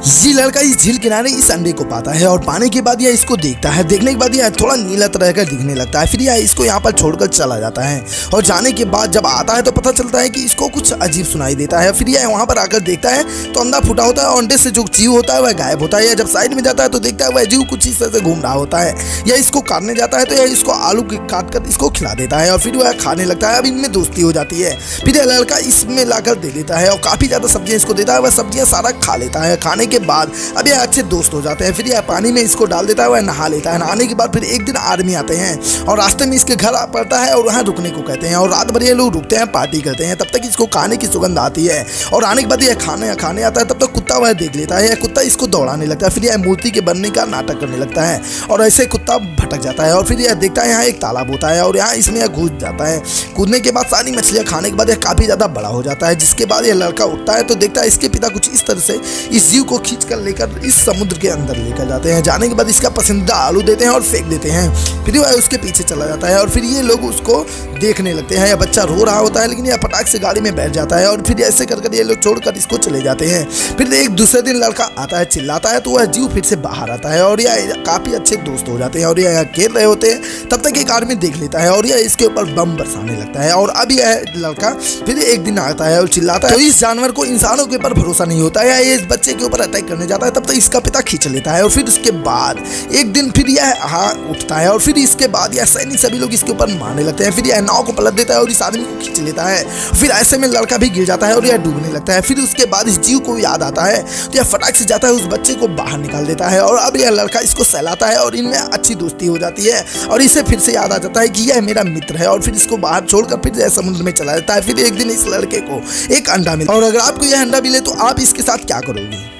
ये लड़का इस झील किनारे इस अंडे को पाता है और पाने के बाद यह इसको देखता है। देखने के बाद यह थोड़ा नीला तरह का दिखने लगता है। फिर यह इसको यहाँ पर छोड़कर चला जाता है और जाने के बाद जब आता है तो पता चलता है कि इसको कुछ अजीब सुनाई देता है। फिर यह वहाँ पर आकर देखता है तो अंडा फूटा होता है और अंडे से जो जीव होता है वह गायब होता है। जब साइड में जाता है तो देखता है वह जीव कुछ इस तरह से घूम रहा होता है। यह इसको काटने जाता है तो यह इसको आलू काट कर इसको खिला देता है और फिर वह खाने लगता है। अब इनमें दोस्ती हो जाती है। फिर यह लड़का इसमें लाकर दे देता है और काफी ज्यादा सब्जियां इसको देता है। वह सब्जियां सारा खा लेता है। खाने के बाद अब यह अच्छे दोस्त हो जाते हैं। फिर यह पानी में इसको डाल देता है। वह नहा लेता है। नहाने के बाद फिर एक दिन आर्मी आते हैं और रास्ते में इसके घर पड़ता है और वहाँ रुकने को कहते हैं और रात भर ये लोग रुकते हैं, पार्टी करते हैं। तब तक इसको खाने की सुगंध आती है और आने के बाद यह खाने आता है। तब तक कुत्ता वह देख लेता है। यह कुत्ता इसको दौड़ाने लगता है। फिर यह मूर्ति के बनने का नाटक करने लगता है और ऐसे कुत्ता भटक जाता है और फिर यह देखता है यहाँ एक तालाब होता है और यहाँ इसमें यह कूद जाता है। कूदने के बाद सारी मछलियाँ खाने के बाद यह काफी ज्यादा बड़ा हो जाता है। जिसके बाद यह लड़का उठता है तो देखता है इसके पिता कुछ इस तरह से इस जीव को खींच कर लेकर इस समुद्र के अंदर लेकर जाते हैं। जाने के बाद इसका पसंदीदा आलू देते हैं और फेंक देते हैं। फिर वह उसके पीछे चला जाता है और फिर ये लोग उसको देखने लगते हैं। यह बच्चा रो रहा होता है लेकिन यह फटाक से गाड़ी में बैठ जाता है और फिर ऐसे कर ये लोग छोड़कर इसको चले जाते हैं। फिर एक दूसरे दिन लड़का आता है, चिल्लाता है तो वह जीव फिर से बाहर आता है और यह काफी अच्छे दोस्त हो जाते हैं और यह खेल रहे होते हैं। तब तक एक आदमी देख लेता है और यह इसके ऊपर बम बरसाने लगता है और अब यह लड़का फिर एक दिन आता है और चिल्लाता है। तो इस जानवर को इंसानों के ऊपर भरोसा नहीं होता है। यह इस बच्चे के ऊपर अटैक करने जाता है। तब तक इसका पिता खींच लेता है और फिर उसके बाद एक दिन फिर यह उठता है और फिर इसके बाद यह सैनिक सभी लोग इसके ऊपर मारने लगते हैं। फिर यह नाव को पलट देता है और इस आदमी को खींच लेता है। फिर ऐसे में लड़का भी गिर जाता है और यह डूबने लगता है। फिर उसके बाद इस जीव को याद आता है तो यह फटाक से जाता है, उस बच्चे को बाहर निकाल देता है और अब यह लड़का इसको सहलाता है और इनमें अच्छी दोस्ती हो जाती है और इसे फिर से याद आ जाता है कि यह मेरा मित्र है और फिर इसको बाहर छोड़कर फिर यह समुद्र में चला जाता है। फिर एक दिन इस लड़के को एक अंडा मिलता है और अगर आपको यह अंडा मिले तो आप इसके साथ क्या करोगे?